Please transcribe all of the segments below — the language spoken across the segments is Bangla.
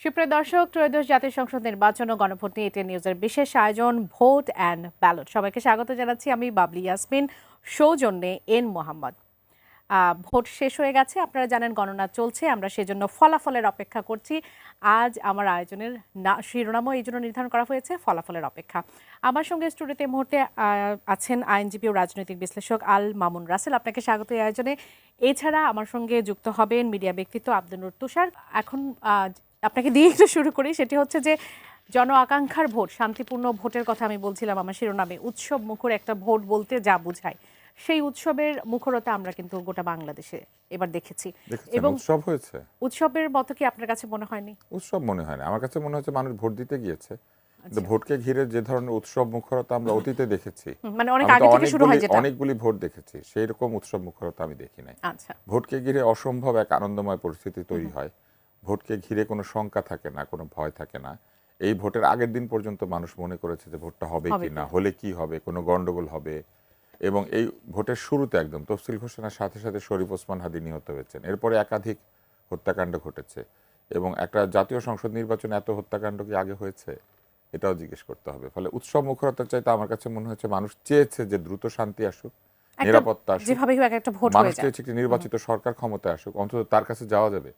সুপ্রিয় দর্শক, ত্রয়োদশ জাতীয় সংসদ নির্বাচন ও গণভোট নিয়ে এটিএন নিউজের বিশেষ আয়োজন ভোট অ্যান্ড ব্যালট। সবাইকে স্বাগত জানাচ্ছি আমি বাবলি ইয়াসমিন, সৌজন্যে এন মোহাম্মদ। ভোট শেষ হয়ে গেছে, আপনারা জানেন গণনা চলছে, আমরা সেজন্য ফলাফলের অপেক্ষা করছি। আজ আমার আয়োজনের শিরোনামও এই জন্য নির্ধারণ করা হয়েছে ফলাফলের অপেক্ষা। আমার সঙ্গে স্টুডিওতে এই মুহূর্তে আছেন আইনজীবী ও রাজনৈতিক বিশ্লেষক আল মামুন রাসেল, আপনাকে স্বাগত এই আয়োজনে। এছাড়া আমার সঙ্গে যুক্ত হবেন মিডিয়া ব্যক্তিত্ব আব্দুল নূর তুষার। এখন আপনাকে দিয়ে একটু শুরু করি, সেটি হচ্ছে যে জন আকাঙ্ক্ষার ভোট, শান্তিপূর্ণ ভোটের কথা আমি বলছিলাম আমার শিরোনামে। উৎসব মুখর একটা ভোট বলতে যা বোঝায়, সেই উৎসবের মুখরতা আমরা কিন্তু গোটা বাংলাদেশে এবার দেখেছি। এবং উৎসব হয়েছে, উৎসবের মতো কি আপনার কাছে মনে হয়নি? উৎসব মনে হয় না, আমার কাছে মনে হচ্ছে মানুষ ভোট দিতে গিয়েছে। ভোটকে ঘিরে যে ধরনের উৎসব মুখরতা আমরা অতীতে দেখেছি, মানে অনেক আগে থেকে শুরু হয় যেটা, অনেকগুলি ভোট দেখেছি, সেই রকম উৎসব মুখরতা আমি দেখি নাই। আচ্ছা, ভোটকে ঘিরে অসম্ভব এক আনন্দময় পরিস্থিতি তৈরি হয়। ভোটকে ঘিরে কোনো শঙ্কা থাকে না, কোনো ভয় থাকে না। এই ভোটের আগের দিন পর্যন্ত মানুষ মনে করেছে যে ভোটটা হবে কি না, হলে কি হবে, কোনো গন্ডগোল হবে। এবং এই ভোটের শুরুতে একদম তফসিল ঘোষণার সাথে সাথে শরীফ ওসমান হাদি নিহত হয়েছেন। এরপরে একাধিক হত্যাকাণ্ড ঘটেছে এবং একটা জাতীয় সংসদ নির্বাচনে এত হত্যাকাণ্ড কি আগে হয়েছে, এটাও জিজ্ঞেস করতে হবে। ফলে উৎসব মুখরতার চাইতে আমার কাছে মনে হচ্ছে মানুষ চেয়েছে যে দ্রুত শান্তি আসুক, নিরাপত্তা আসুক, মানুষ চেয়েছে একটি নির্বাচিত সরকার ক্ষমতায় আসুক, অন্তত তার কাছে যাওয়া যাবে।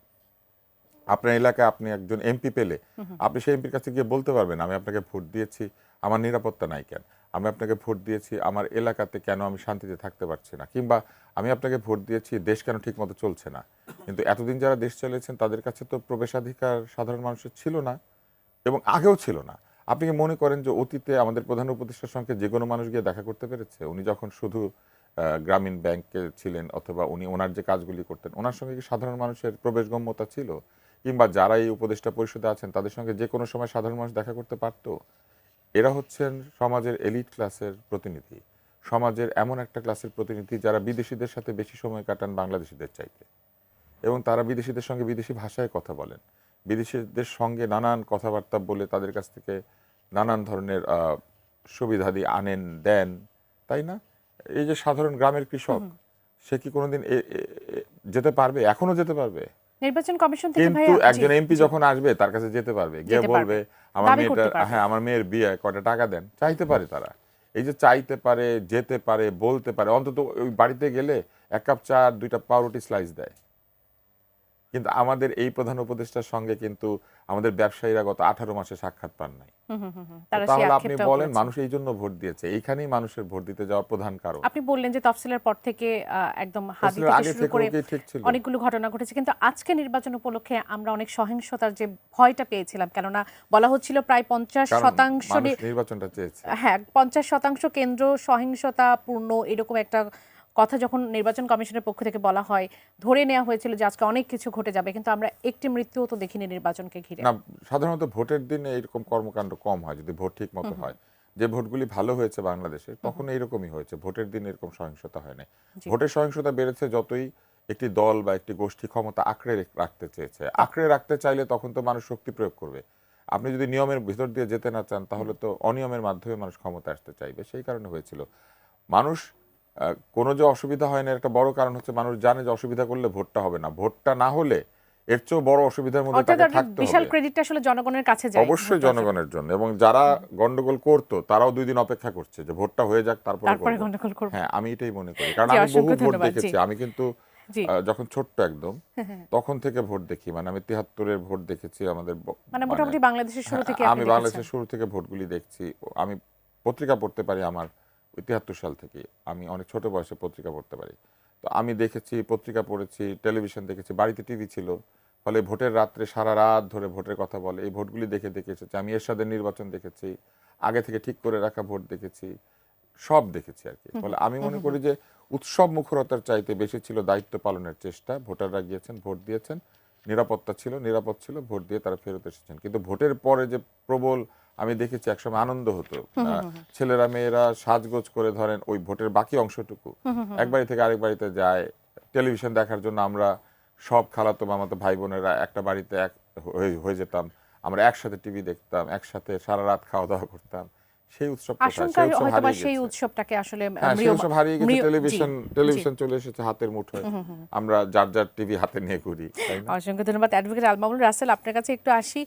আপনার এলাকায় আপনি একজন এমপি পেলে আপনি সেই এমপির কাছে গিয়ে বলতে পারবেন, আমি আপনাকে ভোট দিয়েছি, আমার নিরাপত্তা নাই কেন, আমি আপনাকে ভোট দিয়েছি, আমার এলাকাতে কেন আমি শান্তিতে থাকতে পারছি না, কিংবা আমি আপনাকে ভোট দিয়েছি, দেশ কেন ঠিক মতো চলছে না। কিন্তু এতদিন যারা দেশ চালিয়েছেন তাদের কাছে তো প্রবেশাধিকার সাধারণ মানুষের ছিল না এবং আগেও ছিল না। আপনি কি মনে করেন যে অতীতে আমাদের প্রধান উপদেষ্টার সঙ্গে যে কোনো মানুষ গিয়ে দেখা করতে পেরেছে? উনি যখন শুধু গ্রামীণ ব্যাংকে ছিলেন অথবা উনি ওনার যে কাজগুলি করতেন, ওনার সঙ্গে কি সাধারণ মানুষের প্রবেশগম্যতা ছিল? কিংবা যারা এই উপদেষ্টা পরিষদে আছেন তাদের সঙ্গে যে কোনো সময় সাধারণ মানুষ দেখা করতে পারতো? এরা হচ্ছেন সমাজের এলিট ক্লাসের প্রতিনিধি, সমাজের এমন একটা ক্লাসের প্রতিনিধি যারা বিদেশিদের সাথে বেশি সময় কাটান বাংলাদেশিদের চাইতে, এবং তারা বিদেশিদের সঙ্গে বিদেশি ভাষায় কথা বলেন, বিদেশিদের সঙ্গে নানান কথাবার্তা বলে তাদের কাছ থেকে নানান ধরনের সুবিধাদি আনেন দেন, তাই না? এই যে সাধারণ গ্রামের কৃষক, সে কি কোনোদিন যেতে পারবে? এখনো যেতে পারবে? নির্বাচন কমিশন থেকে কিন্তু একজন এমপি যখন আসবে তার কাছে যেতে পারবে, গিয়ে বলবে আমার মেয়ের বিয়ে কয়টা টাকা দেন, চাইতে পারে তারা। এই যে চাইতে পারে, যেতে পারে, বলতে পারে, অন্তত ওই বাড়িতে গেলে 1 কাপ চা, 2টা পাউরুটি স্লাইস দেয়। কিন্তু আমাদের এই প্রধান উপদেষ্টার সঙ্গে কিন্তু আমাদের ব্যবসায়ীরা গত 18 মাসে সাক্ষাৎ পান নাই। তাহলে আপনি বলেন মানুষ এই জন্য ভোট দিয়েছে? এইখানেই মানুষের ভোট দিতে যাওয়ার প্রধান কারণ। আপনি বললেন যে তফসিলের পর থেকে একদম হাদি থেকে শুরু করে অনেকগুলো ঘটনা ঘটেছে, কিন্তু আজকে নির্বাচন উপলক্ষে আমরা অনেক সহিংসতার যে ভয়টা পেয়েছিলাম, কেননা বলা হচ্ছিল প্রায় 50% নির্বাচনটা চেয়েছে, হ্যাঁ 50% কেন্দ্র সহিংসতা পূর্ণ, এরকম একটা কথা যখন নির্বাচন কমিশনের পক্ষ থেকে বলা হয়, ধরে নেওয়া হয়েছিল যে আজকে অনেক কিছু ঘটে যাবে, কিন্তু আমরা একটি মৃত্যুও তো দেখিনি নির্বাচনকে ঘিরে। না, সাধারণত ভোটের দিনে এরকম কর্মকাণ্ড কম হয় যদি ভোট ঠিক মতো হয়। যে ভোটগুলি ভালো হয়েছে বাংলাদেশে তখন এইরকমই হয়েছে, ভোটের দিন এরকম সহিংসতা হয় না। ভোটের সহিংসতা বেড়েছে যতই একটি দল বা একটি গোষ্ঠী ক্ষমতা আঁকড়ে রাখতে চেয়েছে। আঁকড়ে রাখতে চাইলে তখন তো মানুষ শক্তি প্রয়োগ করবে। আপনি যদি নিয়মের ভিতর দিয়ে যেতে না চান তাহলে তো অনিয়মের মাধ্যমে মানুষ ক্ষমতা আসতে চাইবে, সেই কারণে হয়েছিল। মানুষ কোনো যে অসুবিধা হয় না একটা বড় কারণ হচ্ছে মানুষ জানে যে অসুবিধা করলে ভোটটা হবে না, ভোটটা না হলে এর চেয়েও বড় অসুবিধার মধ্যে তাকে থাকতে হবে। বিশাল ক্রেডিটটা আসলে জনগণের কাছে যায়, অবশ্যই জনগণের জন্য। এবং যারা গন্ডগোল করতো তারাও 2 দিন অপেক্ষা করছে যে ভোটটা হয়ে যাক তারপরে গন্ডগোল করব। হ্যাঁ, আমি এটাই মনে করি, কারণ আমি বহু ভোট দেখেছি। আমি কিন্তু যখন ছোট্ট একদম তখন থেকে ভোট দেখি, মানে আমি 73-এর ভোট দেখেছি আমাদের, মানে মোটামুটি বাংলাদেশের শুরু থেকে আমি বাংলাদেশের শুরু থেকে ভোটগুলি দেখছি। আমি পত্রিকা পড়তে পারি আমার 73 সাল থেকে, আমি অনেক ছোট বয়সে পত্রিকা পড়তে পারি। তো আমি দেখেছি, পত্রিকা পড়েছি, টেলিভিশন দেখেছি, বাড়িতে টিভি ছিল, ফলে ভোটের রাত্রে সারা রাত ধরে ভোটের কথা বলে এই ভোটগুলি দেখে দেখে এসেছি। আমি এরশাদের নির্বাচন দেখেছি, আগে থেকে ঠিক করে রাখা ভোট দেখেছি, সব দেখেছি আর কি। ফলে আমি মনে করি যে উৎসব মুখরতার চাইতে বেশি ছিল দায়িত্ব পালনের চেষ্টা। ভোটাররা গিয়েছেন, ভোট দিয়েছেন, নিরাপত্তা ছিল, নিরাপদ ছিল, ভোট দিয়ে তারা ফেরত এসেছেন। কিন্তু ভোটের পরে যে প্রবল, আমি দেখেছি একসময় আনন্দ হতো, ছেলেরা মেয়েরা সাজগোজ করে ধরেন ওই ভোটের বাকি অংশটুকু এক বাড়ি থেকে আরেক বাড়িতে যায় টেলিভিশন দেখার জন্য। আমরা সব খালাতো মামাতো ভাই বোনেরা একটা বাড়িতে হয়ে যেতাম, আমরা একসাথে টিভি দেখতাম, একসাথে সারা রাত খাওয়া দাওয়া করতাম। সেই উৎসব কোথায়? আশঙ্কা সেই উৎসব হয়তো বা হারিয়ে সেই গেছে। উৎসবটাকে আসলে হ্যাঁ, সেই উৎসব হারিয়ে গেছে। জি, টেলিভিশন চলে এসেছে হাতের মুঠোয়। আমরা যার যার টিভি হাতে নিয়ে ঘুরি, তাই না? অসংখ্য ধন্যবাদ অ্যাডভোকেট আল মামুন রাসেল। আপনার কাছে একটু আসি।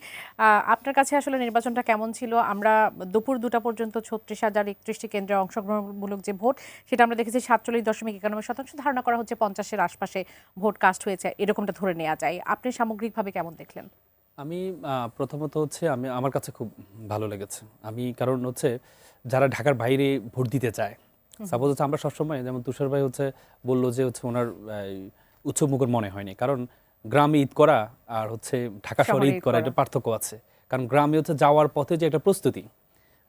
আপনার কাছে আসলে নির্বাচনটা কেমন ছিল? আমরা দুপুর 2টা পর্যন্ত 36,031টি কেন্দ্রে অংশগ্রহণমূলক যে ভোট, সেটা আমরা দেখেছি 47.91%। ধারণা করা হচ্ছে 50-এর আশপাশে ভোট কাস্ট হয়েছে, এরকমটা ধরে নেওয়া যায়। আপনি সামগ্রিকভাবে কেমন দেখলেন? আমি প্রথমত হচ্ছে আমার কাছে খুব ভালো লেগেছে। কারণ হচ্ছে যারা ঢাকার বাইরে ভোট দিতে চায়, সাপোজ হচ্ছে আমরা সবসময় যেমন তুষার ভাই হচ্ছে বললো যে হচ্ছে ওনার উৎসবমুখর মনে হয়নি, কারণ গ্রামে ঈদ করা আর হচ্ছে ঢাকা শহরে ঈদ করা এটা পার্থক্য আছে। কারণ গ্রামে হচ্ছে যাওয়ার পথে যে একটা প্রস্তুতি,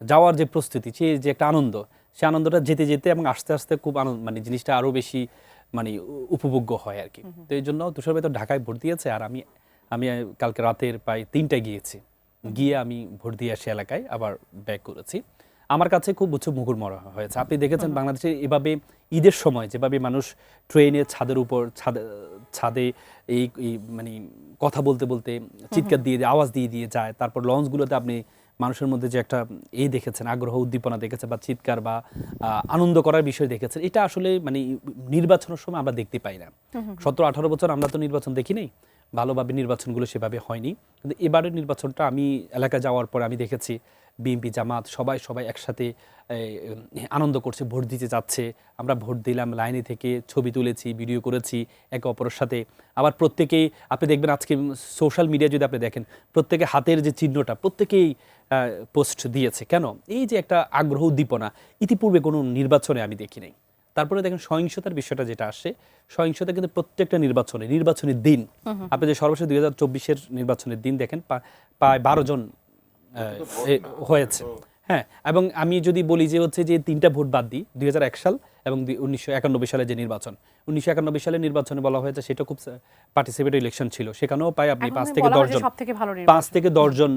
যাওয়ার যে প্রস্তুতি, সে যে একটা আনন্দ, সে আনন্দটা যেতে যেতে এবং আস্তে আস্তে খুব আনন্দ, মানে জিনিসটা আরও বেশি মানে উপভোগ্য হয় আর কি। তো এই জন্য তুষার ভাই তো ঢাকায় ভোট দিয়েছে, আর আমি আমি কালকে রাতের প্রায় 3টায় গিয়ে আমি ভোট দিয়ে আসি এলাকায়, আবার ব্যাক করেছি। আমার কাছে খুব মুখর মনে হয়েছে। আপনি দেখেছেন বাংলাদেশে এভাবে ঈদের সময় যেভাবে মানুষ ট্রেনের ছাদের উপর ছাদে এই মানে কথা বলতে বলতে চিৎকার দিয়ে আওয়াজ দিয়ে যায়, তারপর লঞ্চগুলোতে আপনি মানুষের মধ্যে যে একটা দেখেছেন, আগ্রহ উদ্দীপনা দেখেছেন বা চিৎকার বা আনন্দ করার বিষয় দেখেছেন, এটা আসলে মানে নির্বাচনের সময় আমরা দেখতে পাই না। 17-18 বছর আমরা তো নির্বাচন দেখি নাই, ভালোভাবে নির্বাচনগুলো সেভাবে হয়নি। কিন্তু এবারের নির্বাচনটা আমি এলাকায় যাওয়ার পর আমি দেখেছি বিএনপি জামাত সবাই একসাথে আনন্দ করছে, ভোট দিতে যাচ্ছে। আমরা ভোট দিলাম, লাইনে থেকে ছবি তুলেছি, ভিডিও করেছি একে অপরের সাথে। আবার প্রত্যেকেই আপনি দেখবেন আজকে সোশ্যাল মিডিয়া যদি আপনি দেখেন, প্রত্যেকে হাতের যে চিহ্নটা প্রত্যেকেই পোস্ট দিয়েছে। কেন? এই যে একটা আগ্রহ উদ্দীপনা ইতিপূর্বে কোনো নির্বাচনে আমি দেখি নাই। তারপরে দেখেন সহিংসতার বিষয়টা যেটা আসে, সহিংসতা কিন্তু প্রত্যেকটা নির্বাচনের দিন, আপনি যে সর্বশেষ 2024-এর নির্বাচনের দিন দেখেন প্রায় 12 জন হয়েছে। হ্যাঁ, এবং আমি যদি বলি যে হচ্ছে যে 3টা ভোট বাদ দিই, 2001 সাল এবং 1991 সালে যে নির্বাচন, 1991 সালের নির্বাচনে বলা হয়েছে সেটা খুব পার্টিসিপেটরি ইলেকশন ছিল, সেখানেও প্রায় আপনি 5 থেকে 10 জন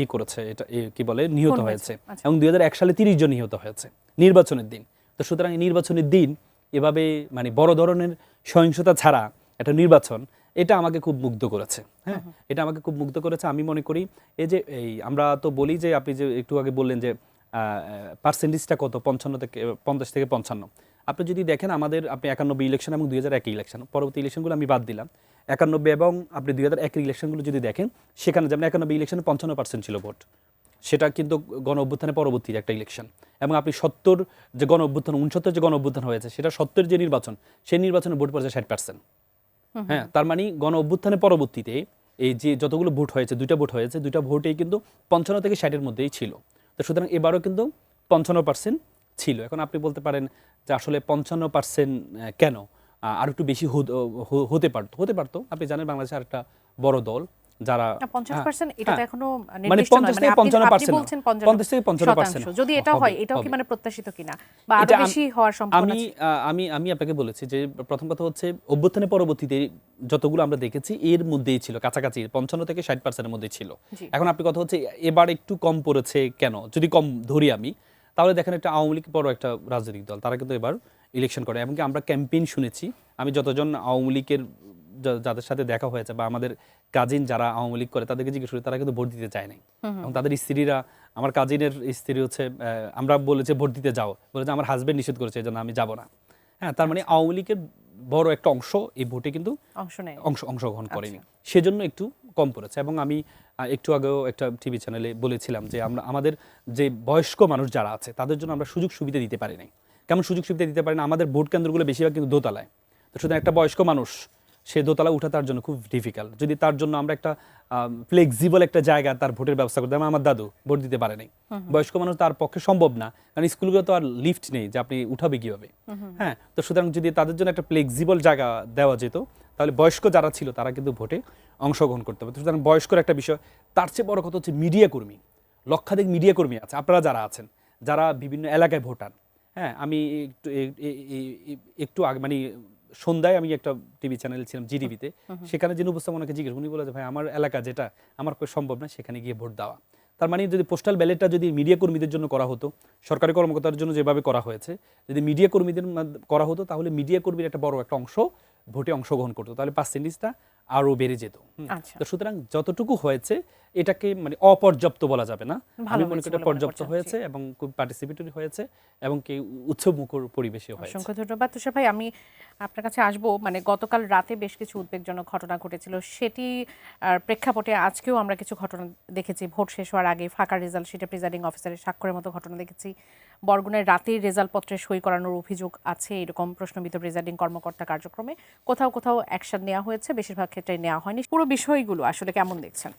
এই করেছে, এটা কি বলে নিহত হয়েছে, এবং 2001 সালে 30 জন নিহত হয়েছে নির্বাচনের দিন। তো সুতরাং নির্বাচনের দিন এভাবে মানে বড় ধরনের সহিংসতা ছাড়া একটা নির্বাচন, এটা আমাকে খুব মুগ্ধ করেছে। হ্যাঁ, এটা আমাকে খুব মুগ্ধ করেছে। আমি মনে করি এই আমরা তো বলি যে আপনি যে একটু আগে বললেন যে পার্সেন্টেজটা কত, 50 থেকে 55। আপনি যদি দেখেন আমাদের আপনি 91 ইলেকশন এবং 2001 ইলেকশন, পরবর্তী ইলেকশনগুলো আমি বাদ দিলাম, 91 এবং আপনি 2001 ইলেকশনগুলো যদি দেখেন, সেখানে যেমন 91 ইলেকশনে 55% ছিল ভোট, সেটা কিন্তু গণ অভ্যুত্থানের পরবর্তী একটা ইলেকশন। এবং আপনি 69 যে গণ অভ্যুত্থান হয়েছে, সেটা 70 যে নির্বাচন, সেই নির্বাচনে ভোট পড়েছে 60%। হ্যাঁ, তার মানে গণ অভ্যুত্থানের পরবর্তীতে এই যে যতগুলো ভোট হয়েছে, 2টা ভোট হয়েছে, 2টা ভোটেই কিন্তু 55 থেকে 60-এর মধ্যেই ছিল। তো সুতরাং এবারও কিন্তু 55% ছিল। এখন আপনি বলতে পারেন যে আসলে 55% কেন, আর একটু বেশি হতে পারতো। আপনি জানেন বাংলাদেশে আরেকটা বড় দল যারা 50% এটা তো এখনো মানে নির্দিষ্ট নয়, 50 থেকে 55%, যদি এটা হয়, এটাও কি মানে প্রত্যাশিত কিনা বা আরো বেশি হওয়ার সম্ভাবনা আছে? আমি আপনাকে বলেছি যে প্রথম কথা হচ্ছে অভ্যুত্থানের পরবর্তীতে যতগুলো আমরা দেখেছি এর মধ্যেই ছিল, কাছাকাছি 55 থেকে 60%-এর মধ্যে ছিল। এখন আপনি কথা হচ্ছে এবার একটু কম পড়েছে কেন, যদি কম ধরি আমি, তাহলে দেখেন একটা আওয়ামী লীগ বড় একটা রাজনৈতিক দল, তারা কিন্তু এবার ইলেকশন করে। এমনকি আমরা ক্যাম্পেইন শুনেছি, আমি যতজন আওয়ামী লীগের যাদের সাথে দেখা হয়েছে বা আমাদের কাজিন যারা আওয়ামী লীগ করে তাদেরকে জিজ্ঞেস করি, তারা কিন্তু ভোট দিতে চায় নাই। এবং তাদের স্ত্রীরা, আমার কাজিনের স্ত্রী হচ্ছে, আমরা বলেছে ভোট দিতে যাও, বলেছে আমার হাজবেন্ড নিষেধ করেছে, এই জন্য আমি যাব না। হ্যাঁ, তার মানে আওয়ামী লীগের বড় একটা অংশ এই ভোটে কিন্তু অংশগ্রহণ করেনি, সেজন্য একটু কম পড়েছে। এবং আমি একটু আগেও একটা টিভি চ্যানেলে বলেছিলাম যে আমাদের যে বয়স্ক মানুষ যারা আছে তাদের জন্য আমরা সুযোগ সুবিধা দিতে পারি নাই। কেমন সুযোগ সুবিধা দিতে পারি না? আমাদের ভোট কেন্দ্রগুলো বেশিরভাগ কিন্তু দোতলায়। তো শুধু একটা বয়স্ক মানুষ সে দোতলা উঠা তার জন্য খুব ডিফিকাল্ট। যদি তার জন্য আমরা একটা ফ্লেক্সিবল একটা জায়গা তার ভোটের ব্যবস্থা করতে, আমার দাদু ভোট দিতে পারে নাই, বয়স্ক মানুষ তার পক্ষে সম্ভব না, কারণ স্কুলগুলো তো আর লিফট নেই যে আপনি উঠাবে কিভাবে। হ্যাঁ, তো সুতরাং যদি তাদের জন্য একটা ফ্লেক্সিবল জায়গা দেওয়া যেত, তাহলে বয়স্ক যারা ছিল তারা কিন্তু ভোটে অংশগ্রহণ করতে পারত। সুতরাং বয়স্কর একটা বিষয়। তার চেয়ে বড় কথা হচ্ছে মিডিয়া কর্মী, লক্ষাধিক মিডিয়া কর্মী আছে, আপনারা যারা আছেন, যারা বিভিন্ন এলাকায় ভোটার। হ্যাঁ, আমি একটু আগে মানে সন্ধ্যায় আমি একটা টিভি চ্যানেল ছিলাম জিটিভিতে, সেখানে যিনি উপস্থাপনাকে জিজ্ঞেস, উনি বলে যে ভাই আমার এলাকা যেটা আমার সম্ভব না সেখানে গিয়ে ভোট দেওয়া। তার মানে যদি পোস্টাল ব্যালটটা যদি মিডিয়া কর্মীদের জন্য করা হতো, সরকারি কর্মকর্তার জন্য যেভাবে করা হয়েছে, যদি মিডিয়া কর্মীদের করা হতো, তাহলে মিডিয়া কর্মীর একটা বড় একটা অংশ ভোটে অংশগ্রহণ করতো, তাহলে পার্সেন্টেজটা আরো বেড়ে যেত। আচ্ছা। তো সুতরাং যতটুকু হয়েছে এটাকে মানে অপর্যাপ্ত বলা যাবে না, ভালো আমি মনে হয়েছে করি এটা বলে মনে পর্যাপ্ত করছেন, হয়েছে জি। এবং খুব পার্টিসিপেটরি হয়েছে এবং কি উৎসবমুখর পরিবেশে হয়েছে। অসংখ্য ধন্যবাদ তুষার ভাই। আমি আপনার কাছে আসবো, মানে গতকাল রাতে বেশ কিছু উদ্বেগজনক ঘটনা ঘটেছিল, সেটি প্রেক্ষাপটে আজকেও আমরা কিছু ঘটনা দেখেছি। ভোট শেষ হওয়ার আগে ফাঁকা রেজাল্ট শিটে প্রিজাইডিং অফিসারের স্বাক্ষরের মতো ঘটনা দেখেছি। বরগুনায় রাতের রেজাল্ট পত্রে সই করানোর অভিযোগ আছে, এরকম প্রশ্নবিদ্ধ প্রিজাইডিং কর্মকর্তা কার্যক্রমে কোথাও কোথাও অ্যাকশন নেওয়া হয়েছে, বেশিরভাগ ক্ষেত্রে নেওয়া হয়নি। পুরো বিষয়গুলো আসলে কেমন দেখছেন?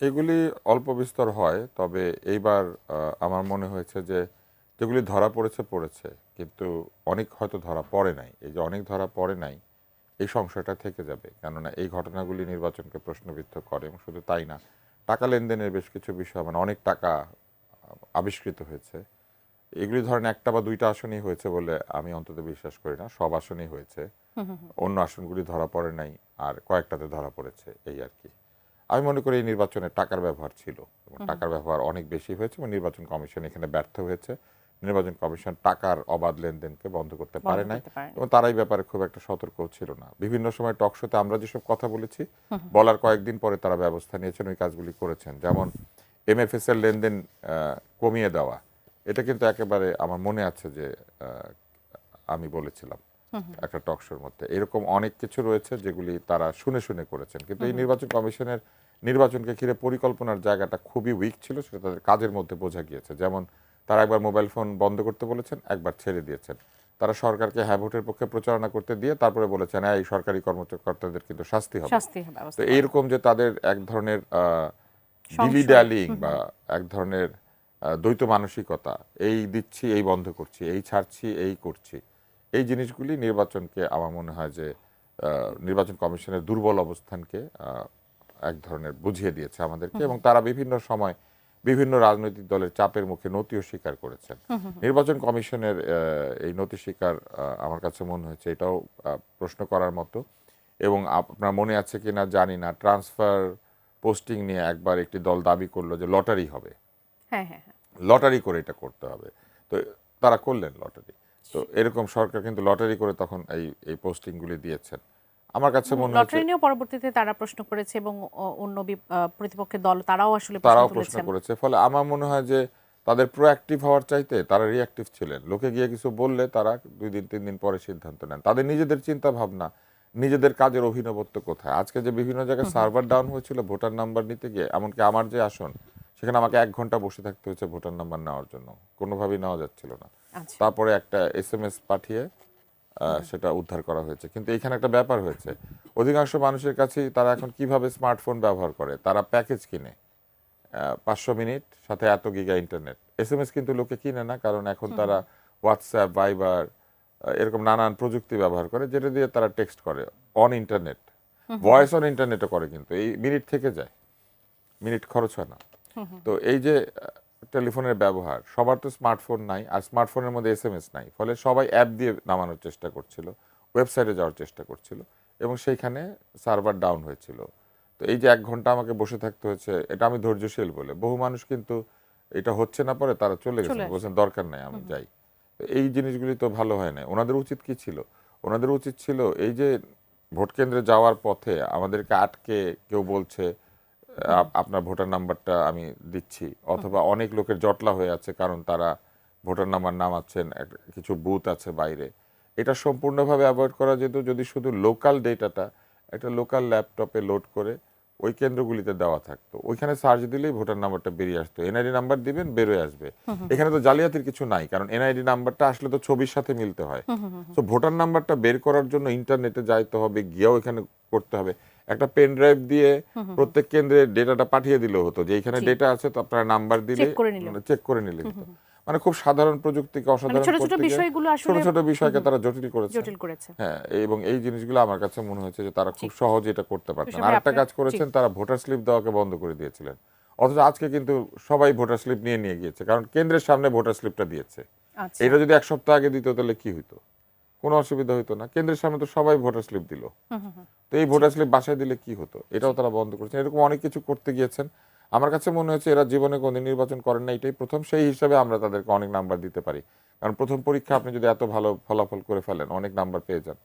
এগুলি অল্প বিস্তর হয়, তবে এইবার আমার মনে হয়েছে যে যেগুলি ধরা পড়েছে পড়েছে, কিন্তু অনেক হয়তো ধরা পড়ে নাই। এই যে অনেক ধরা পড়ে নাই, এই সংশয়টা থেকে যাবে, কেননা এই ঘটনাগুলি নির্বাচনকে প্রশ্নবিদ্ধ করে। এবং শুধু তাই না, টাকা লেনদেনের বেশ কিছু বিষয়, মানে অনেক টাকা আবিষ্কৃত হয়েছে। এগুলি ধরেন একটা বা দুইটা আসনই হয়েছে বলে আমি অন্তত বিশ্বাস করি না, সব আসনই হয়েছে। অন্য আসনগুলি ধরা পড়ে নাই, আর কয়েকটাতে ধরা পড়েছে, এই আর কি। আমি মনে করি এই নির্বাচনে টাকার ব্যবহার ছিল এবং টাকার ব্যবহার অনেক বেশি হয়েছে এবং নির্বাচন কমিশন এখানে ব্যর্থ হয়েছে। নির্বাচন কমিশন টাকার অবাধ লেনদেনকে বন্ধ করতে পারে নাই এবং তারা এই ব্যাপারে খুব একটা সতর্কও ছিল না। বিভিন্ন সময় টকশোতে আমরা যেসব কথা বলেছি, বলার কয়েকদিন পরে তারা ব্যবস্থা নিয়েছেন, ওই কাজগুলি করেছেন। যেমন এমএফএস এর লেনদেন কমিয়ে দেওয়া, এটা কিন্তু একেবারে আমার মনে আছে যে আমি বলেছিলাম একটা টকশোর মধ্যে। এরকম অনেক কিছু রয়েছে যেগুলি তারা শুনে শুনে করেছেন, কিন্তু এই নির্বাচন কমিশনের নির্বাচনকে ঘিরে পরিকল্পনার জায়গাটা খুবই উইক ছিল, সেটা তাদের কাজের মধ্যে বোঝা গিয়েছে। যেমন তারা একবার মোবাইল ফোন বন্ধ করতে বলেছেন, একবার ছেড়ে দিয়েছেন। তারা সরকারকে হ্যাঁ ভোটের পক্ষে প্রচারণা করতে দিয়ে তারপরে বলেছেন হ্যাঁ এই সরকারি কর্মকর্তাদের কিন্তু শাস্তি হবে। তো এইরকম যে তাদের এক ধরনের ডিলি ড্যালিং বা এক ধরনের দ্বৈত মানসিকতা, এই দিচ্ছি এই বন্ধ করছি, এই ছাড়ছি এই করছি, এই জিনিসগুলি নির্বাচনকে আমার মনে হয় যে নির্বাচন কমিশনের দুর্বল অবস্থানকে এক ধরনের বুঝিয়ে দিয়েছে আমাদেরকে। এবং তারা বিভিন্ন সময় বিভিন্ন রাজনৈতিক দলের চাপের মুখে নতিও স্বীকার করেছেন। নির্বাচন কমিশনের এই নতি স্বীকার আমার কাছে মনে হয়েছে এটাও প্রশ্ন করার মতো। এবং আপনার মনে আছে কিনা জানি না, ট্রান্সফার পোস্টিং নিয়ে একবার একটি দল দাবি করলো যে লটারি হবে, লটারি করে এটা করতে হবে। তো তারা করলেন লটারি। তো এরকম সরকার কিন্তু লটারি করে তখন এই পোস্টিংগুলি দিয়েছেন। আমার কাছে মনে হচ্ছে লটারি নিয়েও পরবর্তীতে তারা প্রশ্ন করেছে এবং অন্য প্রতিপক্ষের দল তারাও আসলে প্রশ্ন করেছে। ফলে আমার মনে হয় যে তাদের প্রোঅ্যাক্টিভ হওয়ার চাইতে তারা রিঅ্যাক্টিভ ছিলেন। লোকে গিয়ে কিছু বললে তারা 2 দিন 3 দিন পরে সিদ্ধান্ত নেন। তাদের নিজেদের চিন্তা ভাবনা, নিজেদের কাজের অভিনবত্ব কোথায়? আজকে যে বিভিন্ন জায়গায় সার্ভার ডাউন হয়েছিল ভোটার নাম্বার নিতে গিয়ে, এমনকি আমার যে আসন সেখানে আমাকে 1 ঘন্টা বসে থাকতে হয়েছে ভোটার নাম্বার নেওয়ার জন্য, কোনোভাবেই নেওয়া যাচ্ছিল না। তারপরে একটা SMS পাঠিয়ে সেটা উদ্ধার করা হয়েছে। কিন্তু এখানে একটা ব্যাপার হয়েছে, অধিকাংশ মানুষের কাছেই তারা এখন কিভাবে স্মার্টফোন ব্যবহার করে, তারা প্যাকেজ কিনে 500 মিনিট সাথে এত গিগা ইন্টারনেট। SMS কিন্তু লোকে কিনে না, কারণ এখন তারা হোয়াটসঅ্যাপ, ভাইবার এরকম নানান প্রযুক্তি ব্যবহার করে, যেটা দিয়ে তারা টেক্সট করে অন ইন্টারনেট, ভয়েস অন ইন্টারনেটও করে, কিন্তু এই মিনিট থেকে যায়, মিনিট খরচ হয় না। তো এই যে টেলিফোনের ব্যবহার, সবার তো স্মার্টফোন নাই, আর স্মার্টফোনের মধ্যে SMS নাই, ফলে সবাই অ্যাপ দিয়ে নামানোর চেষ্টা করছিল, ওয়েবসাইটে যাওয়ার চেষ্টা করছিল এবং সেইখানে সার্ভার ডাউন হয়েছিল। তো এই যে 1 ঘন্টা আমাকে বসে থাকতে হয়েছে, এটা আমি ধৈর্যশীল বলে। বহু মানুষ কিন্তু এটা হচ্ছে না, পরে তারা চলে গেছেন, বলছেন দরকার নাই আমি যাই। তো এই জিনিসগুলি তো ভালো হয় না। ওনাদের উচিত কি ছিল? ওনাদের উচিত ছিল এই যে ভোট কেন্দ্রে যাওয়ার পথে আমাদেরকে আটকে কেউ বলছে আপনার ভোটার নাম্বারটা আমি দিচ্ছি, অথবা অনেক লোকের জটলা হয়ে আছে কারণ তারা ভোটার নাম্বার নামাচ্ছেন, কিছু বুথ আছে বাইরে, এটা সম্পূর্ণভাবে অ্যাভয়েড করা যেত যদি শুধু লোকাল ডেটাটা একটা লোকাল ল্যাপটপে লোড করে ওই কেন্দ্রগুলিতে দেওয়া থাকতো। ওইখানে সার্চ দিলেই ভোটার নাম্বারটা বেরিয়ে আসতো, এনআইডি নাম্বার দিবেন বেরোয় আসবে। এখানে তো জালিয়াতির কিছু নাই, কারণ এনআইডি নাম্বারটা আসলে তো ছবির সাথে মিলতে হয়। তো ভোটার নাম্বারটা বের করার জন্য ইন্টারনেটে যাইতে হবে, গিয়েও এখানে করতে হবে। একটা পেন ড্রাইভ দিয়ে প্রত্যেক কেন্দ্রে ডেটাটা পাঠিয়ে দিলেও হতো যে এখানে ডেটা আছে, তো আপনারা নাম্বার দিলে চেক করে নিলে হতো। মানে খুব সাধারণ প্রযুক্তিকে অসাধারণ করতে গিয়ে ছোট ছোট বিষয়কে তারা জটিল করেছে। হ্যাঁ, এবং এই জিনিসগুলো আমার কাছে মনে হয়েছে যে তারা খুব সহজে এটা করতে পারতেন। আরেকটা কাজ করেছেন, তারা ভোটার স্লিপ দেওয়াকে বন্ধ করে দিয়েছিলেন। অথচ আজকে কিন্তু সবাই ভোটার স্লিপ নিয়ে গিয়েছে, কারণ কেন্দ্রের সামনে ভোটার স্লিপটা দিয়েছে। এটা যদি 1 সপ্তাহ আগে দিত তাহলে কি হইতো? কোনো অসুবিধা হইতো না। কেন্দ্রের সামনে তো সবাই ভোটার স্লিপ দিল, তো এই ভোটার স্লিপ বাসায় দিলে কি হতো? এটাও তারা বন্ধ করেছেন। এরকম অনেক কিছু করতে গিয়েছেন। আমার কাছে মনে হচ্ছে এরা জীবনে কোনদিন নির্বাচন করেন না, এটাই প্রথম। সেই হিসাবে আমরা তাদেরকে অনেক নাম্বার দিতে পারি, কারণ প্রথম পরীক্ষা আপনি যদি এত ভালো ফলাফল করে ফেলেন, অনেক নাম্বার পেয়ে যান,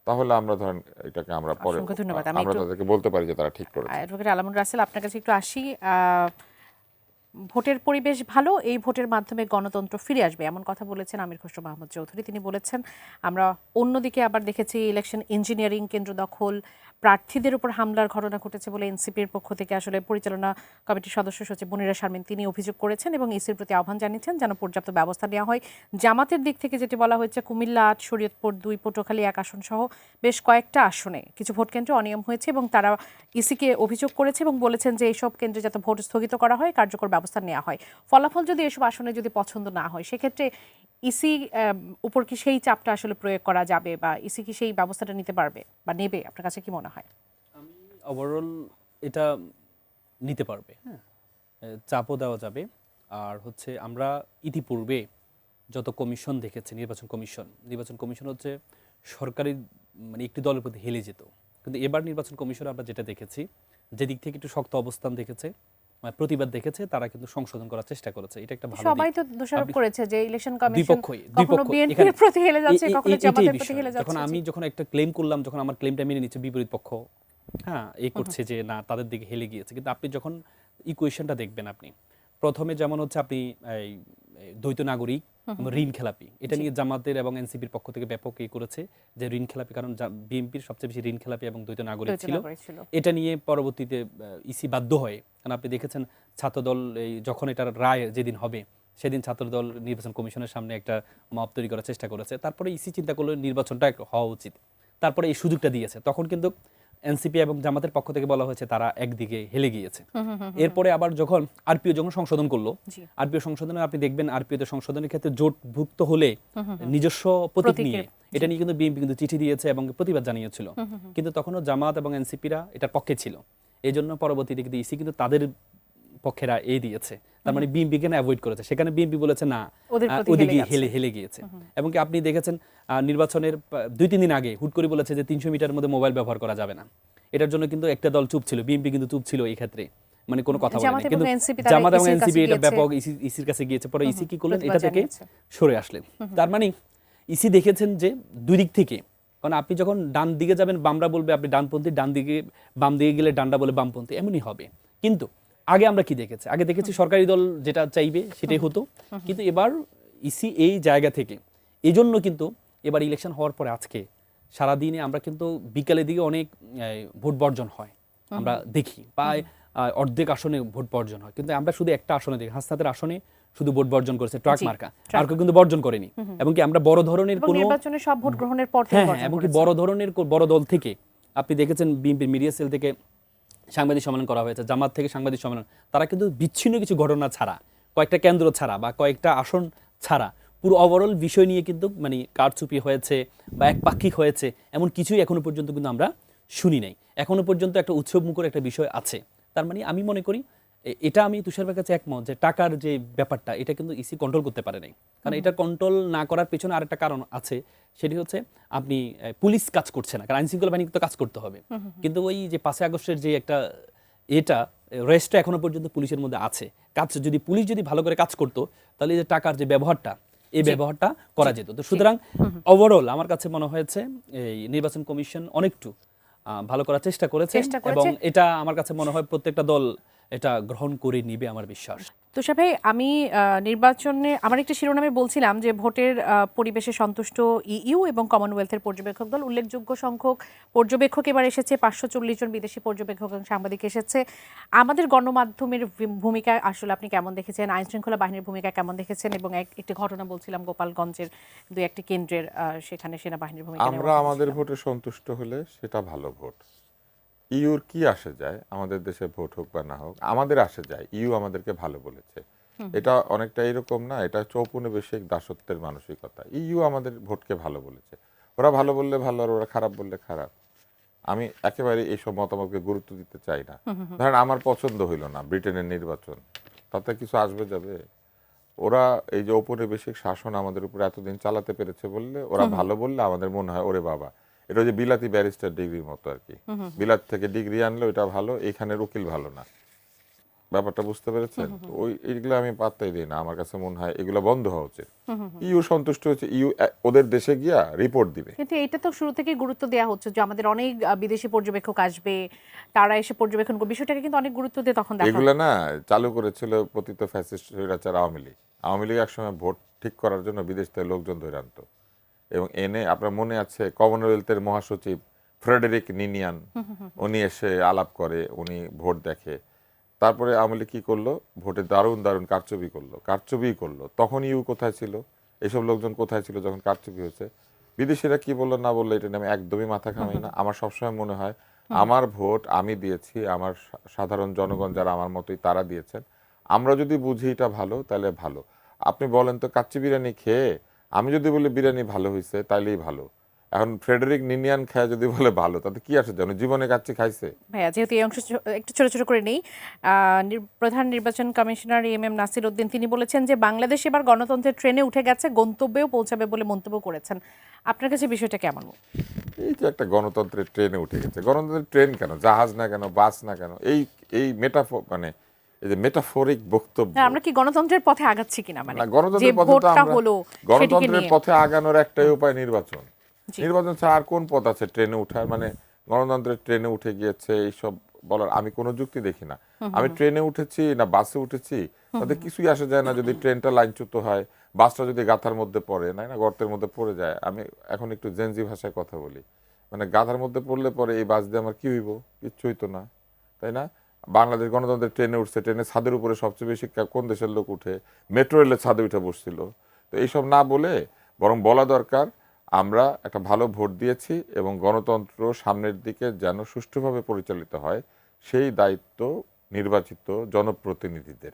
তাহলে আমরা ধরেন এটাকে আমরা পরে অসংখ্য ধন্যবাদ। আমি আমরা একটু তাদেরকে বলতে পারি যে তারা ঠিক করেছে। অ্যাডভোকেট আলামুল রাসেল, আপনার কাছে একটু আসি। ভোটের পরিবেশ ভালো, এই ভোটের মাধ্যমে গণতন্ত্র ফিরে আসবে এমন কথা বলেছেন আমির খসরু মাহমুদ চৌধুরী। তিনি বলেছেন, আমরা অন্যদিকে আবার দেখেছি ইলেকশন ইঞ্জিনিয়ারিং, কেন্দ্র দখল, প্রার্থীদের উপর হামলার ঘটনা ঘটেছে বলে এনসিপির পক্ষ থেকে আসলে পরিচালনা কমিটির সদস্য সচিব মনিরা শারমিন তিনি অভিযোগ করেছেন এবং ইসির প্রতি আহ্বান জানিয়েছেন যেন পর্যাপ্ত ব্যবস্থা নেওয়া হয়। জামাতের দিক থেকে যেটি বলা হয়েছে, কুমিল্লা ৮, শরীয়তপুর 2, পটুয়াখালী 1 আসন সহ বেশ কয়েকটা আসনে কিছু ভোট কেন্দ্রে অনিয়ম হয়েছে এবং তারা ইসিকে অভিযোগ করেছে এবং বলেছেন যে এইসব কেন্দ্রে যাতে ভোট স্থগিত করা হয়, কার্যকর ব্যবস্থা নেওয়া হয়। ফলাফল যদি এসব আসনে যদি পছন্দ না হয়, সেক্ষেত্রে ইসি উপর কি সেই চাপটা আসলে প্রয়োগ করা যাবে বা ইসি কি সেই ব্যবস্থাটা নিতে পারবে বা নেবে? আপনার কাছে কি মনে হয়? ওভারঅল এটা নিতে পারবে, হ্যাঁ, চাপও দেওয়া যাবে। আর হচ্ছে আমরা ইতিপূর্বে যত কমিশন দেখেছি, নির্বাচন কমিশন হচ্ছে সরকারি মানে একটি দলের প্রতি হেলে যেত, কিন্তু এবার নির্বাচন কমিশন আমরা যেটা দেখেছি, যেদিক থেকে একটু শক্ত অবস্থান দেখেছে, প্রতিবাদ দেখেছে, তারা কিন্তু সংশোধন করার চেষ্টা করেছে। এটা একটা ভালো দিক। সবাই তো দোষারোপ করেছে যে ইলেকশন কমিশন দ্বিপক্ষই কখনো বিএনপির প্রতি হেলে যাচ্ছে, কখনো জামাতের প্রতি হেলে যাচ্ছে। যখন আমি যখন একটা ক্লেম করলাম, যখন আমার ক্লেমটা মেনে নিচ্ছে বিপরীত পক্ষ, হ্যাঁ, এই করছে যে না তাদের দিকে হেলে গিয়েছে, কিন্তু আপনি যখন ইকুয়েশনটা দেখবেন, আপনি প্রথমে যেমন হচ্ছে আপনি এই দ্বৈত নাগরিক ঋণ খেলাপি, এটা নিয়ে জামাতের এবং এনসিপির পক্ষ থেকে ব্যাপক এই করেছে যে ঋণ খেলাপি, কারণ বিএনপির সবচেয়ে বেশি ঋণ খেলাপি এবং দ্বৈত নাগরিক ছিল। এটা নিয়ে পরবর্তীতে ইসি বাধ্য হয়, কারণ আপনি দেখেছেন ছাত্রদল এই যখন এটার রায় যেদিন হবে সেদিন ছাত্রদল নির্বাচন কমিশনের সামনে একটা মব তৈরি করার চেষ্টা করেছে। তারপরে ইসি চিন্তা করলো নির্বাচনটা হওয়া উচিত, তারপরে এই সুযোগটা দিয়েছে। তখন কিন্তু এনসিপি এবং জামাতের পক্ষ থেকে বলা হয়েছে তারা একদিকে হেলে গিয়েছে। এরপরে আবার যখন আরপিও যখন সংশোধন করলো, আরপিও সংশোধনে আপনি দেখবেন আরপিওতে সংশোধনের ক্ষেত্রে জোটভুক্ত হলে নিজস্ব প্রতীক নিয়ে এটা নিয়ে কিন্তু বিএনপি কিন্তু চিঠি দিয়েছে এবং প্রতিবাদ জানিয়েছিল, কিন্তু তখনও জামাত এবং এনসিপিরা এটার পক্ষে ছিল। এই জন্য পরবর্তীতে কিন্তু ইসি কিন্তু তাদের পক্ষেরা এই দিয়েছে, তার মানে বিএনপি কেন অ্যাভয়েড করেছে, সেখানে বিএনপি বলেছে না ওদিকে হেলে গিয়েছে। এবং কি আপনি দেখেছেন নির্বাচনের 2-3 দিন আগে হুট করে বলেছে যে 300 মিটারের মধ্যে মোবাইল ব্যবহার করা যাবে না। এটার জন্য কিন্তু একটা দল চুপ ছিল, বিএনপি কিন্তু চুপ ছিল এই ক্ষেত্রে, মানে কোনো কথা বলে না। কিন্তু জামাত এবং এনসিপি এটা ব্যাপক ইসির কাছে গিয়েছে, পরে ইসি কি করলেন, এটা থেকে সরে আসলেন। তার মানে ইসি দেখেছেন যে দুই দিক থেকে, কারণ আপনি যখন ডান দিকে যাবেন বামরা বলবে আপনি ডানপন্থী, ডান দিকে বাম দিকে গেলে ডান্ডা বলে বামপন্থী, এমনই হবে। কিন্তু আগে আমরা কি দেখেছি, আগে দেখেছি সরকারি দল যেটা চাইবে সেটাই হতো, কিন্তু এবার ইসি এই জায়গা থেকে এজন্য কিন্তু এবার ইলেকশন হওয়ার পরে আজকে সারাদিনে আমরা কিন্তু বিকালের দিকে অনেক ভোট বর্জন হয়, আমরা দেখি প্রায় অর্ধেক আসনে ভোট বর্জন হয়, কিন্তু আমরা শুধু একটা আসনে দেখি, হাসনাতের আসনে শুধু ভোট বর্জন করেছে ট্রাক মার্কা, আর কেউ কিন্তু বর্জন করেনি। এবং কি আমরা বড় ধরনের কোনো নির্বাচনে সব ভোট গ্রহণের পর থেকে বর্জন এবং কি বড় ধরনের বড় দল থেকে আপনি দেখেছেন বিএনপির মিডিয়া সেল থেকে সাংবাদিক সম্মেলন করা হয়েছে, জামাত থেকে সাংবাদিক সম্মেলন, তারা কিন্তু বিচ্ছিন্ন কিছু ঘটনা ছাড়া, কয়েকটা কেন্দ্র ছাড়া বা কয়েকটা আসন ছাড়া পুরো ওভারঅল বিষয় নিয়ে কিন্তু মানে কারচুপি হয়েছে বা একপাক্ষিক হয়েছে এমন কিছুই এখনো পর্যন্ত কিন্তু আমরা শুনি নাই। এখনো পর্যন্ত একটা উৎসবমুখর একটা বিষয় আছে। তার মানে আমি মনে করি এটা আমি তুষার ভাইয়ের কাছে একমত যে টাকার যে ব্যাপারটা এটা কিন্তু ইসি কন্ট্রোল করতে পারে নাই, কারণ এটা কন্ট্রোল না করার পেছনে আরেকটা কারণ আছে, সেটি হচ্ছে আপনি পুলিশ কাজ করছে না, কারণ আইন শৃঙ্খলা বাহিনী তো কাজ করতে হবে, কিন্তু ওই যে 5 আগস্টের যে একটা এটা রেস্টটা এখনো পর্যন্ত পুলিশের মধ্যে আছে। কাজ যদি পুলিশ যদি ভালো করে কাজ করতো তাহলে এই যে টাকার যে ব্যবহারটা এই ব্যবহারটা করা যেত। তো সুতরাং ওভারঅল আমার কাছে মনে হয়েছে এই নির্বাচন কমিশন অনেকটু ভালো করার চেষ্টা করেছে এবং এটা আমার কাছে মনে হয় প্রত্যেকটা দল এটা গ্রহণ করে নিবে আমার বিশ্বাস। তুষার ভাই, আমি নির্বাচনে আমার একটা শিরোনামে বলছিলাম যে ভোটের পরিবেশে সন্তুষ্ট ইইউ এবং কমনওয়েলথের পর্যবেক্ষক দল, উল্লেখযোগ্য সংখ্যক পর্যবেক্ষক এবার এসেছে, 540 জন বিদেশি পর্যবেক্ষক এবং সাংবাদিক এসেছে। আমাদের গণমাধ্যমের ভূমিকা আসলে আপনি কেমন দেখেছেন, আইন শৃঙ্খলা বাহিনীর ভূমিকা কেমন দেখেছেন, এবং একটি ঘটনা বলছিলাম গোপালগঞ্জের 2-1টি কেন্দ্রের সেখানে সেনাবাহিনীর ভূমিকা। আমরা আমাদের ভোটে সন্তুষ্ট হলে সেটা ভালো ভোট। ইউর কি আসে যায় আমাদের দেশে ভোট হোক বা না হোক, আমাদের আসে যায় ইউ আমাদেরকে ভালো বলেছে, এটা অনেকটা এরকম না, এটা ঔপনিবেশিক দাসত্বের মানসিকতা। ইউ আমাদের ভোটকে ভালো বলেছে, ওরা ভালো বললে ভালো আর ওরা খারাপ বললে খারাপ। আমি একেবারে এইসব মতামতকে গুরুত্ব দিতে চাই না। ধরেন আমার পছন্দ হইল না ব্রিটেনের নির্বাচন, তাতে কিছু আসবে যাবে? ওরা এই যে ঔপনিবেশিক শাসন আমাদের উপর এতদিন চালাতে পেরেছে বললে, ওরা ভালো বললে আমাদের মনে হয় ওরে বাবা, এটা যে বিলাতি ব্যারিস্টার ডিগ্রির মতো আর কি, বিলাত থেকে ডিগ্রি আনলো এটা ভালো, এখানের উকিল ভালো না। ব্যাপারটা বুঝতে পেরেছেন? তো এইগুলো আমি পাত্তাই দিই না। আমার কাছে মনে হয় এগুলো বন্ধ হওয়া উচিত। ইউ সন্তুষ্ট হয়েছে, ইউ ওদের দেশে গিয়া রিপোর্ট দিবে। কিন্তু এটা তো শুরু থেকে গুরুত্ব দেওয়া হচ্ছে যে আমাদের অনেক বিদেশি পর্যবেক্ষক আসবে, তারা এসে পর্যবেক্ষণ করবে, বিষয়টাকে কিন্তু অনেক গুরুত্ব দিয়ে তখন দেখা এগুলো না চালু করেছিল পতিত ফ্যাসিস্ট স্বৈরাচার আওয়ামী লীগ। আওয়ামী লীগ একসময় ভোট ঠিক করার জন্য বিদেশ থেকে লোকজন ধরে আনতো এবং এনে, আপনার মনে আছে কমনওয়েলথের মহাসচিব ফ্রেডেরিক নিনিয়ান, উনি এসে আলাপ করে, উনি ভোট দেখে। তারপরে আওয়ামী লীগ কি করলো? ভোটে দারুণ দারুণ কারচুপি করলো। তখন ইউ কোথায় ছিল? এসব লোকজন কোথায় ছিল যখন কারচুপি হয়েছে? বিদেশিরা কি বললো না বললো এটা নিয়ে আমি একদমই মাথা ঘামাই না। আমার সবসময় মনে হয় আমার ভোট আমি দিয়েছি, আমার সাধারণ জনগণ যারা আমার মতোই তারা দিয়েছেন। আমরা যদি বুঝি এটা ভালো তাহলে ভালো। আপনি বলেন তো কাচ্চি বিরিয়ানি খেয়ে আমি যদি বলি বিরিয়ানি ভালো হয়েছে তাইলেই ভালো। এখন ফ্রেডেরিক নিনিয়ান খায় যদি বলে ভালো, তাতে কি আসে? যেন জীবনে কাচ্চি খাইছে? ভাইয়া, যেহেতু এই অংশ একটু ছোট ছোট করে নেই, প্রধান নির্বাচন কমিশনার এম নাসির উদ্দিন তিনি বলেছেন যে বাংলাদেশ এবার গণতন্ত্রের ট্রেনে উঠে গেছে, গন্তব্যেও পৌঁছাবে বলে মন্তব্য করেছেন। আপনার কাছে বিষয়টা কেমন? এই যে একটা গণতন্ত্রের ট্রেনে উঠে গেছে। গণতন্ত্রের ট্রেন কেন? জাহাজ না কেন? বাস না কেন? এই মেটাফোর, মানে এই যে মেটাফোরিক বক্তব্য। না, আমরা কি গণতন্ত্রের পথে আগাচ্ছি কিনা, মানে না, যে গণতন্ত্রের পথে তো ভোটটা আমরা হলো সেটিকে গণতন্ত্রের নিয়ে। পথে আগানোর একটাই উপায় নির্বাচন। জি। নির্বাচন ছাড়া আর কোন পথ আছে ট্রেনে উঠার? মানে গণতন্ত্রের ট্রেনে উঠে গিয়েছে এইসব বলার আমি কোনো যুক্তি দেখি না। আমি ট্রেনে উঠেছি না বাসে উঠেছি তাতে কিছুই আসে যায় না যদি ট্রেনটা লাইনচ্যুত হয়, বাসটা যদি গাথার মধ্যে পড়ে, না গর্তের মধ্যে পড়ে যায়। আমি এখন একটু জেনজি ভাষায় কথা বলি, মানে গাধার মধ্যে পড়লে পরে এই বাস দিয়ে আমার কি হইব? কিচ্ছু হইতো না, তাই না? বাংলাদেশ গণতন্ত্রের ট্রেনে উঠছে, ট্রেনের ছাদের উপরে সবচেয়ে বেশি কোন দেশের লোক উঠে? মেট্রো রেলের ছাদে উঠে বসছিল। তো এইসব না বলে বরং বলা দরকার আমরা একটা ভালো ভোট দিয়েছি এবং গণতন্ত্র সামনের দিকে যেন সুষ্ঠুভাবে পরিচালিত হয় সেই দায়িত্ব নির্বাচিত জনপ্রতিনিধিদের।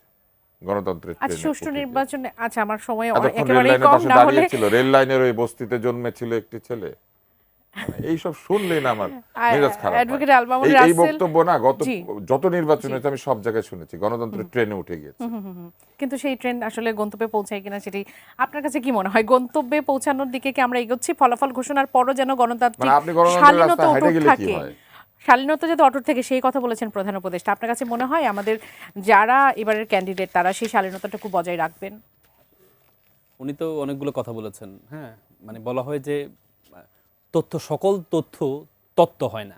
গণতন্ত্রের আচ্ছা, ট্রেনে সুষ্ঠু উঠে গিয়ে। নির্বাচনে, আচ্ছা আমার সময় এতক্ষণ রেল একেবারেই লাইনের কম, পাশে না হলে দাঁড়িয়েছিল, রেল লাইনের ওই বস্তিতে জন্মেছিল একটি ছেলে। মানে এইসব শুনলেই না আমার মেজাজ খারাপ হয়। অ্যাডভোকেট আলমামুন এই রাসেল। বক্তব্য না জি। যত নির্বাচন হয়েছে আমি সব জায়গায় শুনেছি গণতন্ত্রের ট্রেনে উঠে গিয়েছে। কিন্তু সেই ট্রেন আসলে গন্তব্যে পৌঁছায় কিনা সেটি আপনার কাছে কি মনে হয়? গন্তব্যে পৌঁছানোর দিকে কি আমরা এগোচ্ছি? ফলাফল ঘোষণার পরও যেন মানে গণতান্ত্রিক আপনি গণতন্ত্রের শালীনতা রাস্তায় হেঁটে অটুট গেলে কি থাকে, হয়? শালীনতা যাতে অটুট থাকে সেই কথা বলেছেন প্রধান উপদেষ্টা। আপনার কাছে মনে হয় আমাদের যারা এবারের ক্যান্ডিডেট তারা সেই শালীনতাটুকু বজায় রাখবেন? উনি তো অনেকগুলো কথা বলেছেন। হ্যাঁ, মানে বলা হয় যে সকল তথ্য তত্ত্ব হয় না।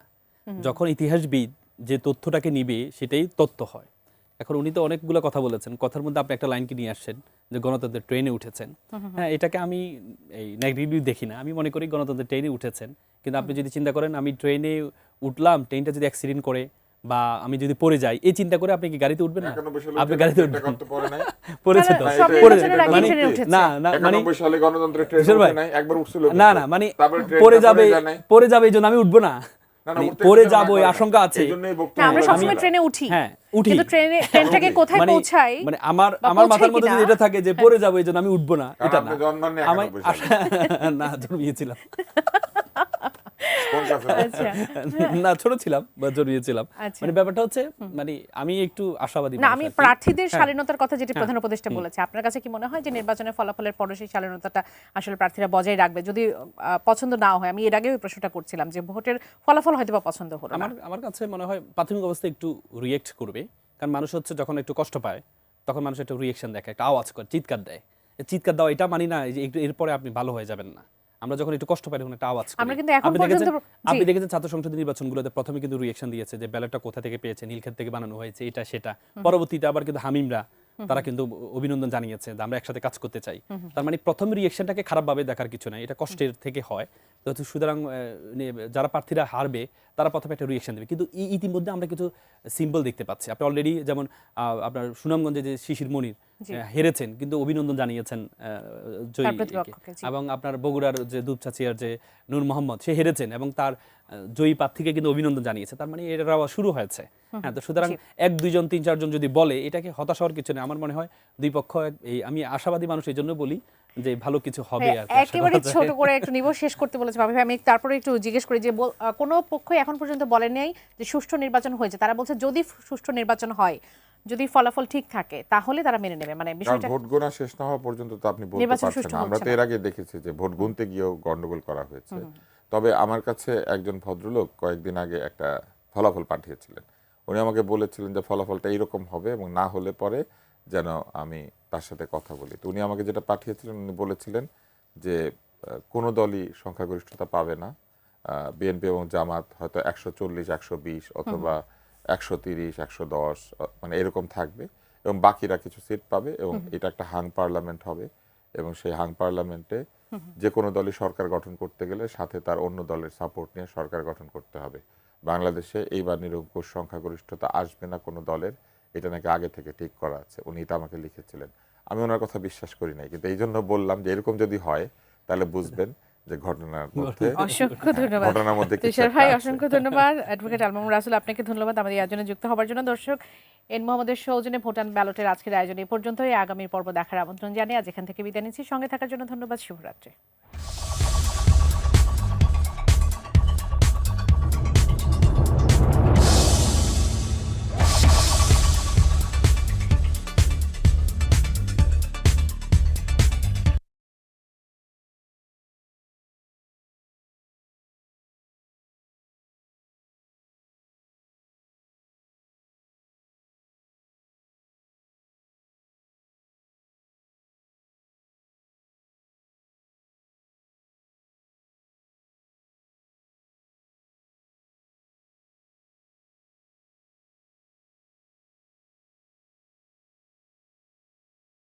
যখন ইতিহাসবিদ যে তথ্যটাকে নিবে সেটাই তত্ত্ব হয়। এখন উনি তো অনেকগুলো কথা বলেছেন, কথার মধ্যে আপনি একটা লাইনকে নিয়ে আসছেন যে গণতন্ত্রের ট্রেনে উঠেছেন। হ্যাঁ, এটাকে আমি এই নেগেটিভলি দেখি না, আমি মনে করি গণতন্ত্রের ট্রেনে উঠেছেন। কিন্তু আপনি যদি চিন্তা করেন আমি ট্রেনে উঠলাম, ট্রেনটা যদি অ্যাক্সিডেন্ট করে বা আমি যদি পড়ে যাই, এই চিন্তা করে আপনি কি গাড়িতে উঠবেন না? 91 সালে আপনি উঠে গাড়িতে নাই, উঠবেন? এটা করতে পারে নাই। পড়েছে তো, না, সব পড়ে নির্বাচনের আগেই মানে ট্রেনে উঠেছে। না না মানে 91 সালে গণতন্ত্রের ট্রেনে কিশোর ভাই, উঠে নাই, একবার উঠছিল না কিন্তু। না মানে তারপরে ট্রেনটা পড়ে যাবে, যায় নাই। পড়ে যাবে এই জন্য আমি উঠবো না, না, মানে উঠতে পড়ে কিন্তু যাবো না এই করে আশঙ্কা না। আছে। এইজন্যই না, বক্তব্য আমরা বলা সবসময় যায়। ট্রেনে উঠি, হ্যাঁ উঠি, কিন্তু ট্রেনটাকে কোথায় মানে পৌঁছাই মানে বা আমার পৌঁছাই মাথার মধ্যে কিনা। যদি এটা থাকে যে পড়ে যাবো এই জন্য আমি উঠবো না, কারণ এটা আপনি না। জন্মাননি আমি 91 সালে। না জন্মিয়েছিলাম, কোন ক্লাসে? আচ্ছা না ছোট ছিলাম বা জন্মিয়েছিলাম। আচ্ছা। মানে ব্যাপারটা হচ্ছে মানে আমি একটু আশাবাদী না, মানুষ আমি আর কি। প্রার্থীদের হ্যাঁ, শালীনতার কথা যেটি প্রধান উপদেষ্টা বলেছে, আপনার কাছে কি মনে হয় যে নির্বাচনের ফলাফলের পরে সেই শালীনতাটা আসলে প্রার্থীরা বজায় রাখবে যদি পছন্দ না হয়? আমি এর আগেও এই প্রশ্নটা করছিলাম যে ভোটের ফলাফল হয়তো বা পছন্দ হলো না। আমার কাছে মনে হয় প্রাথমিক অবস্থায় একটু রিয়েক্ট করবে, কারণ মানুষ হচ্ছে যখন একটু কষ্ট পায় তখন মানুষ একটা রিয়েকশন দেখে, একটা আওয়াজ করে, চিৎকার দেয়। এই চিৎকার দাও এটা মানি না যে একটু এরপরে আপনি ভালো হয়ে যাবেন না। আমরা যখন একটু কষ্ট পাই তখন একটা আওয়াজ করি। আমরা কিন্তু এখন পর্যন্ত আপনি দেখেছেন ছাত্র সংসদ নির্বাচনগুলোতে প্রথমে কিন্তু রিয়েকশন দিয়েছে যে ব্যালটটা কোথা থেকে পেয়েছে, নীলক্ষেত থেকে বানানো হয়েছে, এটা সেটা। পরবর্তীতে আবার কিন্তু হামিমরা তারা কিন্তু অভিনন্দন জানিয়েছে যে আমরা একসাথে কাজ করতে চাই। তার মানে প্রথম রিয়েকশনটাকে খারাপভাবে দেখার কিছু নাই, এটা কষ্টের থেকে হয়। তো সুতরাং যারা প্রার্থীরা হারবে তারা প্রথমে একটা রিয়েকশন দেবে, কিন্তু ইতিমধ্যে আমরা কিছু সিম্বল দেখতে পাচ্ছি। আপনি অলরেডি যেমন আপনার সুনামগঞ্জে যে শিশির মনির হেরেছেন কিন্তু অভিনন্দন জানিয়েছেন জয়ী, এবং আপনার বগুড়ার যে দুপচাচিয়ার যে নূর মোহাম্মদ সে হেরেছেন এবং তার জয়ী প্রার্থীকে কিন্তু অভিনন্দন জানিয়েছে। তার মানে এটা শুরু হয়েছে। হ্যাঁ, তো সুতরাং এক দুইজন তিন চারজন যদি বলে এটাকে হতাশ হওয়ার কিছু নেই। আমার মনে হয় দুই পক্ষ আমি আশাবাদী মানুষ, এই জন্য বলি যে ভালো কিছু হবে। আর একেবারে ছোট করে একটু নিব, শেষ করতে বলেছে ভাবি ভাই। আমি তারপরে একটু জিজ্ঞেস করি যে কোনো পক্ষই এখন পর্যন্ত বলে নেই যে সুষ্ঠু নির্বাচন হয়েছে। তারা বলছে যদি সুষ্ঠু নির্বাচন হয়, যদি ফলাফল ঠিক থাকে তাহলে তারা মেনে নেবে। মানে বিষয়টা ভোট গোনা শেষ না হওয়া পর্যন্ত তো আপনি বলতে পারছেন না। আমরা তো এর আগে দেখেছি যে ভোট গুনতে গিয়েও গন্ডগোল করা হয়েছে। তবে আমার কাছে একজন ভদ্রলোক কয়েকদিন আগে একটা ফলাফল পাঠিয়েছিলেন। উনি আমাকে বলেছিলেন যে ফলাফলটা এইরকম হবে এবং না হলে পরে যেন আমি তার সাথে কথা বলি। তো উনি আমাকে যেটা পাঠিয়েছিলেন, উনি বলেছিলেন যে কোনো দলই সংখ্যাগরিষ্ঠতা পাবে না, বিএনপি এবং জামাত হয়তো 140, 120 অথবা 130, 110 মানে এরকম থাকবে এবং বাকিরা কিছু সিট পাবে এবং এটা একটা হাং পার্লামেন্ট হবে এবং সেই হাং পার্লামেন্টে যে কোনো দলই সরকার গঠন করতে গেলে সাথে তার অন্য দলের সাপোর্ট নিয়ে সরকার গঠন করতে হবে। বাংলাদেশে এইবার নিরঙ্কুশ সংখ্যাগরিষ্ঠতা আসবে না কোনো দলের, এটা নাকি আগে থেকে ঠিক করা আছে। উনি এটা আমাকে লিখেছিলেন। আমি ওনার কথা বিশ্বাস করি নাই, কিন্তু এই জন্য বললাম যে এরকম যদি হয় তাহলে বুঝবেন যে ঘটনার মধ্যে অসংখ্য ধন্যবাদ ঘটনার মধ্যে কিছু তুষার একটা ভাই, আছে। অসংখ্য ধন্যবাদ। অ্যাডভোকেট আল মামুন রাসেল, আপনাকে ধন্যবাদ আমাদের এই আয়োজনে যুক্ত হওয়ার জন্য। দর্শক, এন মোহাম্মদের সৌজন্যে ভোট অ্যান্ড ব্যালটের আজকের আয়োজন এই পর্যন্তই। আগামীর পর্ব দেখার আমন্ত্রণ জানিয়ে আজ এখান থেকে বিদায় নিচ্ছি। সঙ্গে থাকার জন্য ধন্যবাদ। শুভরাত্রি।